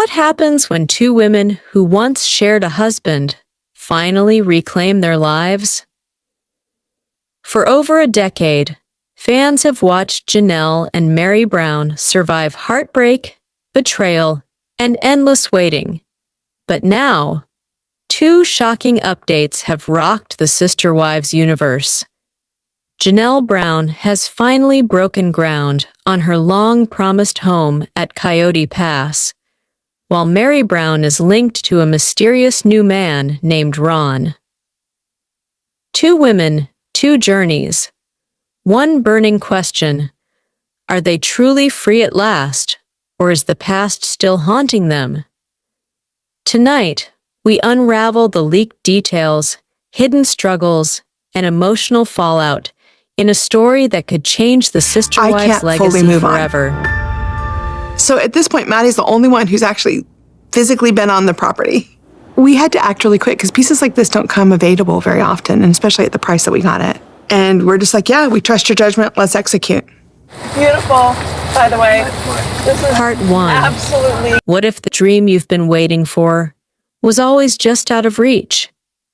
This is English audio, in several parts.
what happens when two women who once shared a husband finally reclaim their lives? For over a decade, fans have watched Janelle and Meri Brown survive heartbreak, betrayal, and endless waiting. But now, two shocking updates have rocked the Sister Wives universe. Janelle Brown has finally broken ground on her long-promised home at Coyote Pass, while Meri Brown is linked to a mysterious new man named Ron. Two women, two journeys. One burning question: are they truly free at last, or is the past still haunting them? Tonight, we unravel the leaked details, hidden struggles, and emotional fallout in a story that could change the Sister Wives legacy forever. So at this point, Maddie's the only one who's actually physically been on the property. We had to act really quick because pieces like this don't come available very often, and especially at the price that we got it. And we're just like, yeah, we trust your judgment. Let's execute. Beautiful, by the way. This is Part 1. Absolutely. What if the dream you've been waiting for was always just out of reach?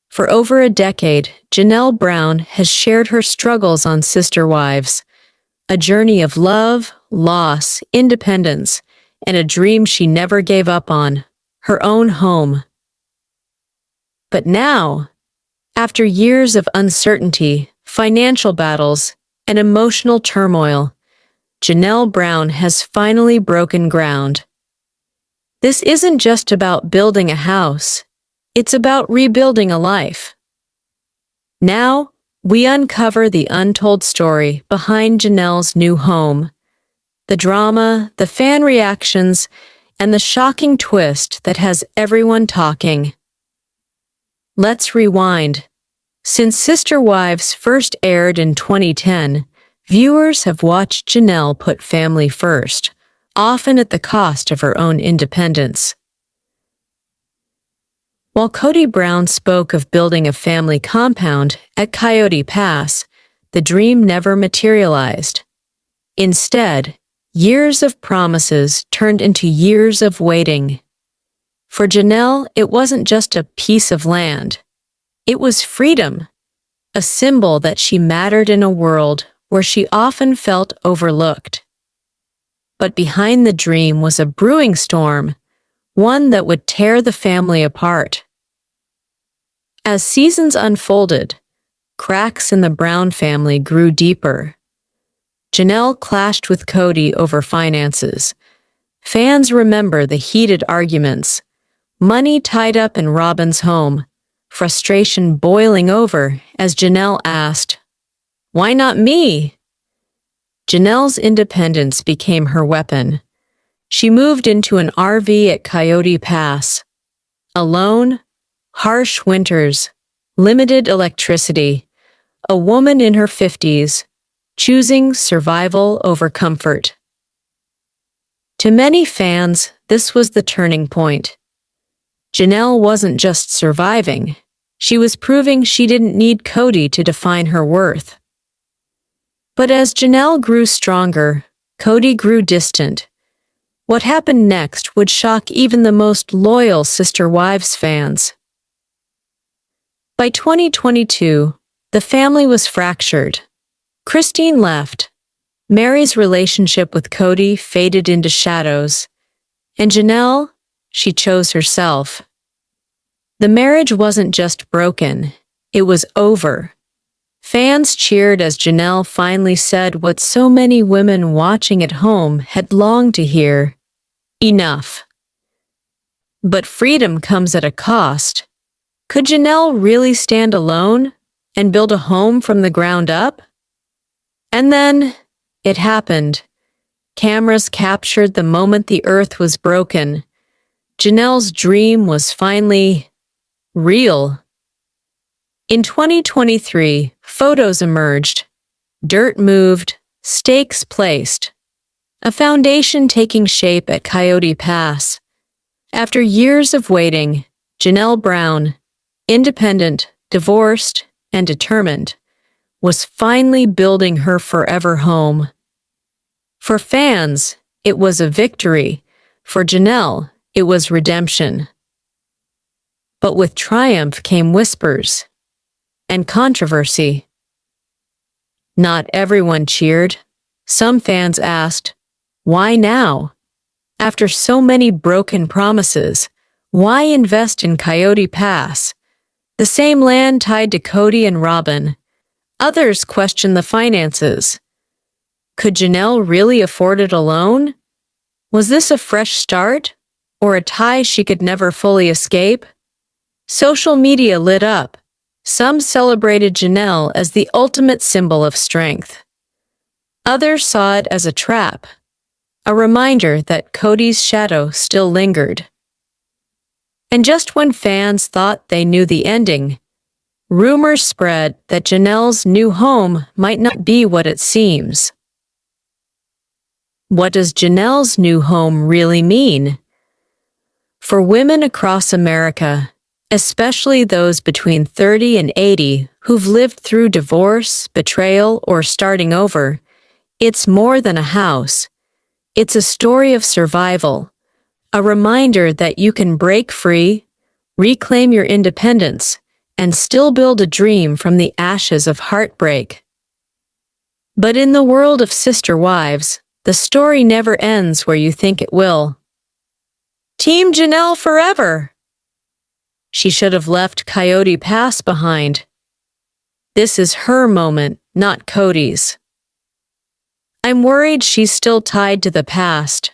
For over a decade, Janelle Brown has shared her struggles on Sister Wives, a journey of love, loss, independence, and a dream she never gave up on, her own home. But now, after years of uncertainty, financial battles, and emotional turmoil, Janelle Brown has finally broken ground. This isn't just about building a house. It's about rebuilding a life. Now, we uncover the untold story behind Janelle's new home, the drama, the fan reactions, and the shocking twist that has everyone talking. Let's rewind. Since Sister Wives first aired in 2010, viewers have watched Janelle put family first, often at the cost of her own independence. While Kody Brown spoke of building a family compound at Coyote Pass, the dream never materialized. Instead, years of promises turned into years of waiting. For Janelle, it wasn't just a piece of land. It was freedom, a symbol that she mattered in a world where she often felt overlooked. But behind the dream was a brewing storm, one that would tear the family apart. As seasons unfolded, cracks in the Brown family grew deeper. Janelle clashed with Kody over finances. Fans remember the heated arguments, money tied up in Robyn's home, frustration boiling over as Janelle asked, "Why not me?" Janelle's independence became her weapon. She moved into an RV at Coyote Pass. Alone, harsh winters, limited electricity, a woman in her 50s, choosing survival over comfort. To many fans, this was the turning point. Janelle wasn't just surviving. She was proving she didn't need Kody to define her worth. But as Janelle grew stronger, Kody grew distant. What happened next would shock even the most loyal Sister Wives fans. By 2022, the family was fractured. Christine left. Meri's relationship with Kody faded into shadows. And Janelle, she chose herself. The marriage wasn't just broken, it was over. Fans cheered as Janelle finally said what so many women watching at home had longed to hear: enough. But freedom comes at a cost. Could Janelle really stand alone and build a home from the ground up? And then it happened. Cameras captured the moment the earth was broken. Janelle's dream was finally real. In 2023, photos emerged, dirt moved, stakes placed, a foundation taking shape at Coyote Pass. After years of waiting, Janelle Brown, independent, divorced, and determined, was finally building her forever home. For fans, it was a victory. For Janelle, It was redemption. But with triumph came whispers and controversy. Not everyone cheered. Some fans asked, "Why now? After so many broken promises, why invest in Coyote Pass, the same land tied to Kody and Robyn?" Others questioned the finances. Could Janelle really afford it alone? Was this a fresh start, or a tie she could never fully escape? Social media lit up. Some celebrated Janelle as the ultimate symbol of strength. Others saw it as a trap, a reminder that Kody's shadow still lingered. And just when fans thought they knew the ending, rumors spread that Janelle's new home might not be what it seems. What does Janelle's new home really mean? For women across America, especially those between 30 and 80 who've lived through divorce, betrayal, or starting over, it's more than a house. It's a story of survival, a reminder that you can break free, reclaim your independence, and still build a dream from the ashes of heartbreak. But in the world of sister wives, the story never ends where you think it will. Team Janelle forever! She should have left Coyote Pass behind. This is her moment, not Kody's. I'm worried she's still tied to the past.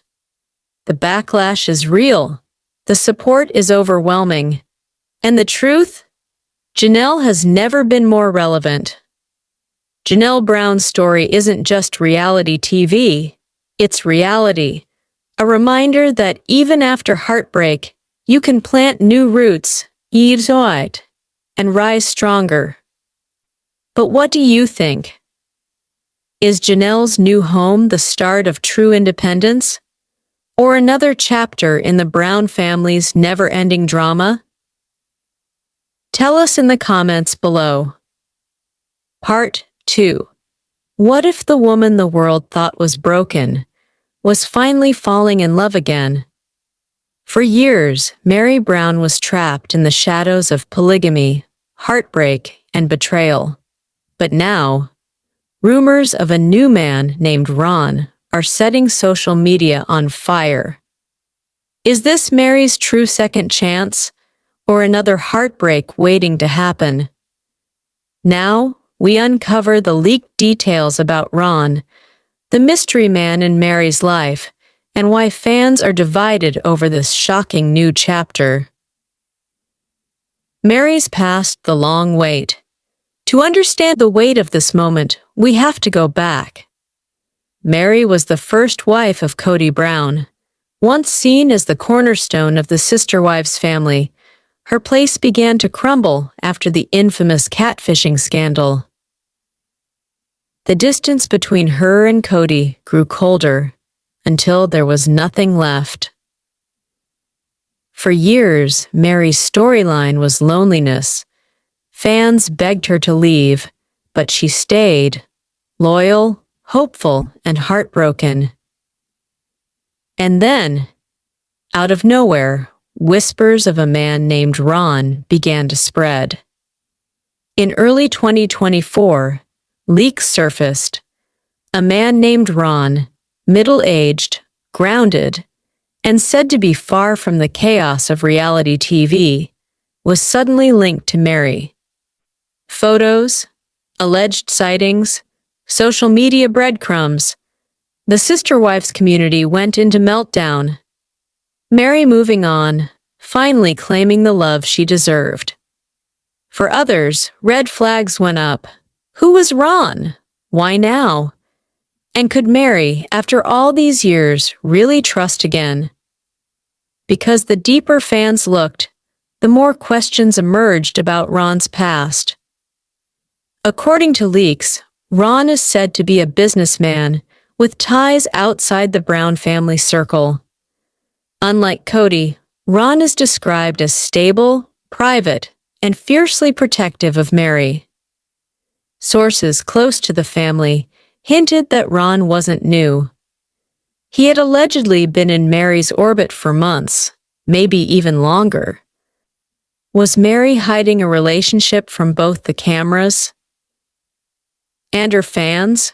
The backlash is real. The support is overwhelming. And the truth? Janelle has never been more relevant. Janelle Brown's story isn't just reality TV. It's reality. A reminder that even after heartbreak, you can plant new roots, and rise stronger. But what do you think? Is Janelle's new home the start of true independence? Or another chapter in the Brown family's never-ending drama? Tell us in the comments below. Part 2. What if the woman the world thought was broken was finally falling in love again? For years, Meri Brown was trapped in the shadows of polygamy, heartbreak, and betrayal. But now, rumors of a new man named Ron are setting social media on fire. Is this Meri's true second chance, or another heartbreak waiting to happen? Now, we uncover the leaked details about Ron, the mystery man in Meri's life, and why fans are divided over this shocking new chapter. Meri's passed the long wait. To understand the weight of this moment, we have to go back. Meri was the first wife of Kody Brown. Once seen as the cornerstone of the sister wives family, her place began to crumble after the infamous catfishing scandal. The distance between her and Kody grew colder, until there was nothing left. For years, Meri's storyline was loneliness. Fans begged her to leave, but she stayed, loyal, hopeful, and heartbroken. And then, out of nowhere, whispers of a man named Ron began to spread. In early 2024, leaks surfaced. A man named Ron, middle-aged, grounded, and said to be far from the chaos of reality TV, was suddenly linked to Meri. Photos, alleged sightings, social media breadcrumbs. The sister wives community went into meltdown. Meri moving on, finally claiming the love she deserved. For others, red flags went up. Who was Ron? Why now? And could Meri, after all these years, really trust again? Because the deeper fans looked, the more questions emerged about Ron's past. According to leaks, Ron is said to be a businessman with ties outside the Brown family circle. Unlike Kody, Ron is described as stable, private, and fiercely protective of Meri. Sources close to the family hinted that Ron wasn't new. He had allegedly been in Meri's orbit for months, maybe even longer. Was Meri hiding a relationship from both the cameras and her fans?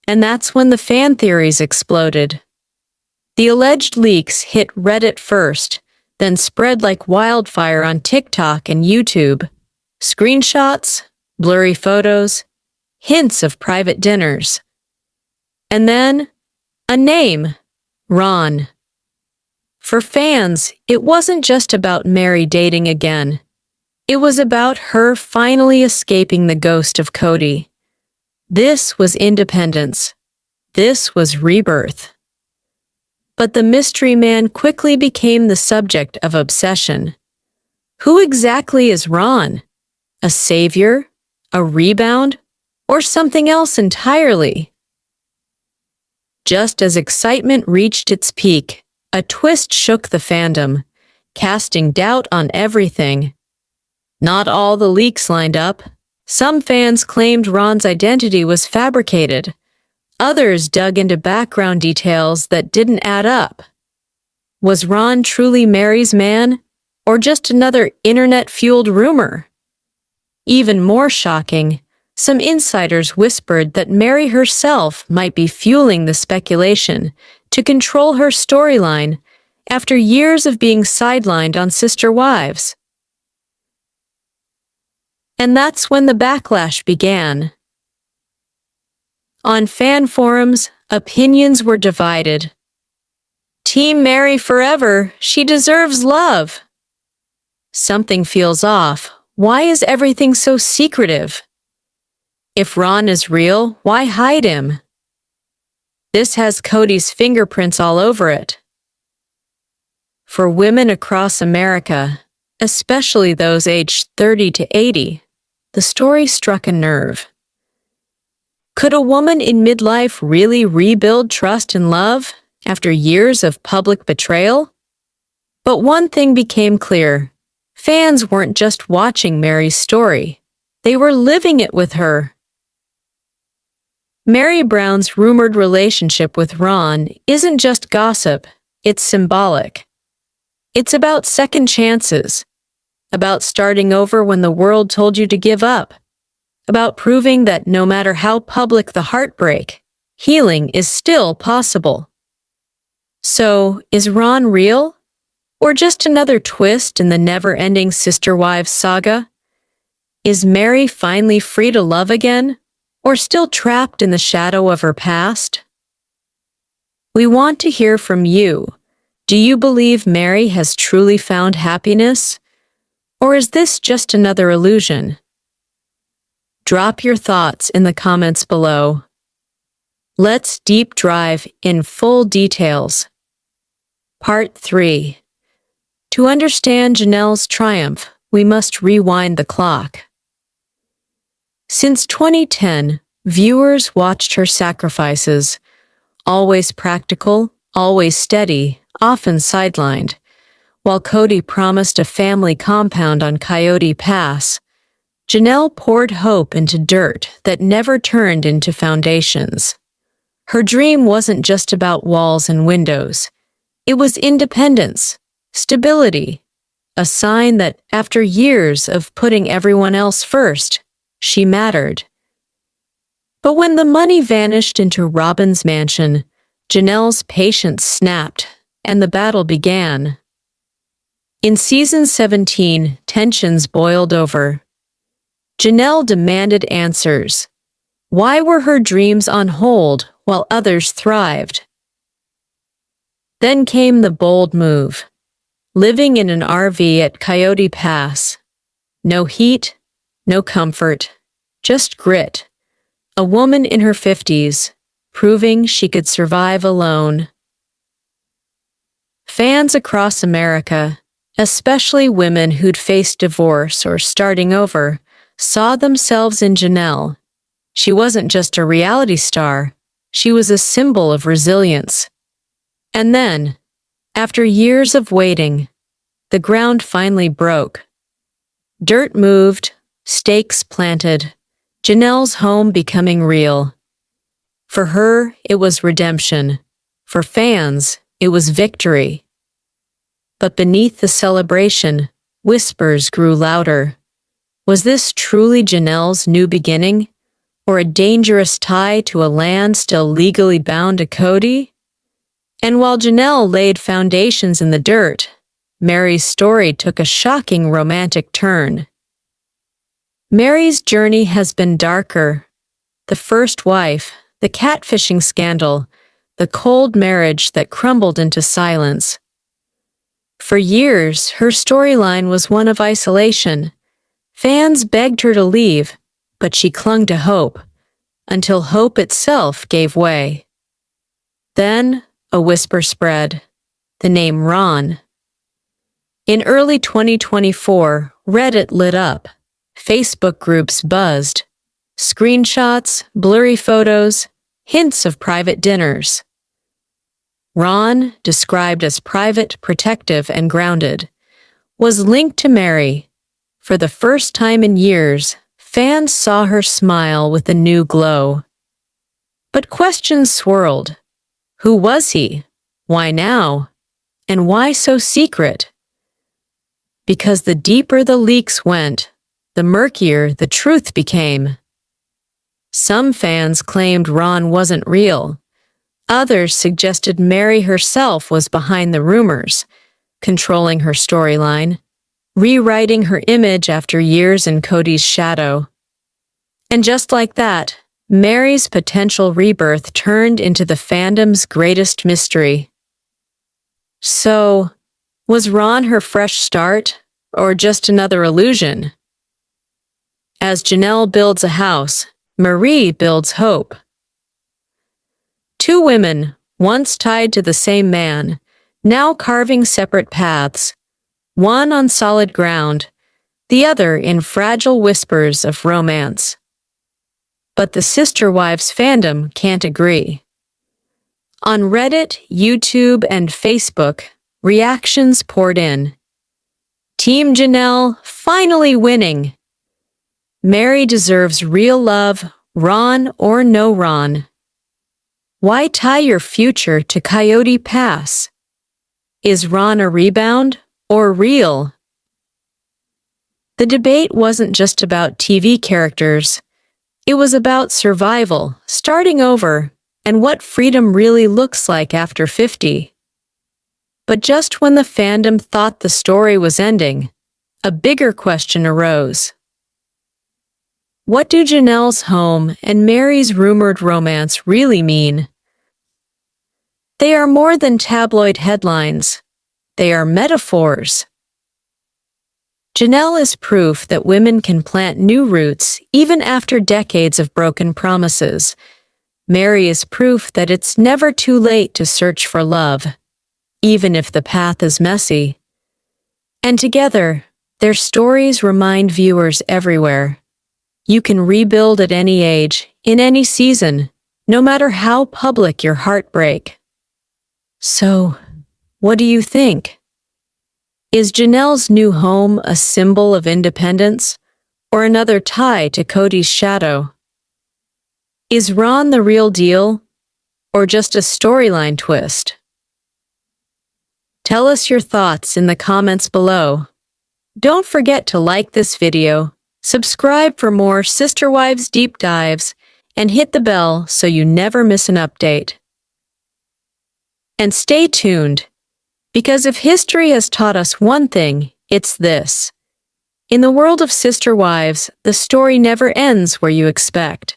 And that's when the fan theories exploded. The alleged leaks hit Reddit first, then spread like wildfire on TikTok and YouTube. Screenshots, blurry photos, hints of private dinners. And then, a name, Ron. For fans, it wasn't just about Meri dating again. It was about her finally escaping the ghost of Kody. This was independence. This was rebirth. But the mystery man quickly became the subject of obsession. Who exactly is Ron? A savior? A rebound? Or something else entirely? Just as excitement reached its peak, a twist shook the fandom, casting doubt on everything. Not all the leaks lined up. Some fans claimed Ron's identity was fabricated. Others dug into background details that didn't add up. Was Ron truly Meri's man, or just another internet-fueled rumor? Even more shocking, some insiders whispered that Meri herself might be fueling the speculation to control her storyline after years of being sidelined on Sister Wives. And that's when the backlash began. On fan forums, opinions were divided. Team Meri forever, she deserves love. Something feels off. Why is everything so secretive? If Ron is real, why hide him? This has Kody's fingerprints all over it. For women across America, especially those aged 30 to 80, the story struck a nerve. Could a woman in midlife really rebuild trust and love after years of public betrayal? But one thing became clear. Fans weren't just watching Meri's story. They were living it with her. Meri Brown's rumored relationship with Ron isn't just gossip, it's symbolic. It's about second chances, about starting over when the world told you to give up, about proving that no matter how public the heartbreak, healing is still possible. So, is Ron real? Or just another twist in the never-ending Sister Wives saga? Is Meri finally free to love again? Or still trapped in the shadow of her past? We want to hear from you. Do you believe Meri has truly found happiness? Or is this just another illusion? Drop your thoughts in the comments below. Let's deep dive in full details. Part 3. To understand Janelle's triumph, we must rewind the clock. Since 2010, viewers watched her sacrifices, always practical, always steady, often sidelined. While Kody promised a family compound on Coyote Pass, Janelle poured hope into dirt that never turned into foundations. Her dream wasn't just about walls and windows. It was independence, stability, a sign that after years of putting everyone else first, she mattered. But when the money vanished into Robyn's mansion, Janelle's patience snapped, and the battle began. In season 17, tensions boiled over. Janelle demanded answers. Why were her dreams on hold while others thrived? Then came the bold move. Living in an RV at Coyote Pass. No heat, no comfort, just grit. A woman in her 50s, proving she could survive alone. Fans across America, especially women who'd faced divorce or starting over, saw themselves in Janelle. She wasn't just a reality star, she was a symbol of resilience. And then, after years of waiting, the ground finally broke. Dirt moved, stakes planted, Janelle's home becoming real. For her, it was redemption. For fans, it was victory. But beneath the celebration, whispers grew louder. Was this truly Janelle's new beginning, or a dangerous tie to a land still legally bound to Kody? And while Janelle laid foundations in the dirt, Meri's story took a shocking romantic turn. Meri's journey has been darker. The first wife, the catfishing scandal, the cold marriage that crumbled into silence. For years, her storyline was one of isolation. Fans begged her to leave, but she clung to hope, until hope itself gave way. Then, a whisper spread, the name Ron. In early 2024, Reddit lit up. Facebook groups buzzed. Screenshots, blurry photos, hints of private dinners. Ron, described as private, protective, and grounded, was linked to Meri. For the first time in years, fans saw her smile with a new glow. But questions swirled. Who was he? Why now? And why so secret? Because the deeper the leaks went, the murkier the truth became. Some fans claimed Ron wasn't real. Others suggested Meri herself was behind the rumors, controlling her storyline, rewriting her image after years in Kody's shadow. And just like that, Meri's potential rebirth turned into the fandom's greatest mystery. So, was Ron her fresh start, or just another illusion? As Janelle builds a house, Meri builds hope. Two women, once tied to the same man, now carving separate paths, one on solid ground, the other in fragile whispers of romance. But the sister wives fandom can't agree. On Reddit, YouTube, and Facebook, reactions poured in. Team Janelle finally winning. Meri deserves real love, Ron or no Ron. Why tie your future to Coyote Pass? Is Ron a rebound or real? The debate wasn't just about TV characters. It was about survival, starting over, and what freedom really looks like after 50. But just when the fandom thought the story was ending, a bigger question arose. What do Janelle's home and Meri's rumored romance really mean? They are more than tabloid headlines. They are metaphors. Janelle is proof that women can plant new roots even after decades of broken promises. Meri is proof that it's never too late to search for love, even if the path is messy. And together, their stories remind viewers everywhere. You can rebuild at any age, in any season, no matter how public your heartbreak. So, what do you think? Is Janelle's new home a symbol of independence, or another tie to Kody's shadow? Is Ron the real deal, or just a storyline twist? Tell us your thoughts in the comments below. Don't forget to like this video, subscribe for more Sister Wives deep dives, and hit the bell so you never miss an update. And stay tuned, because if history has taught us one thing, it's this. In the world of Sister Wives, the story never ends where you expect.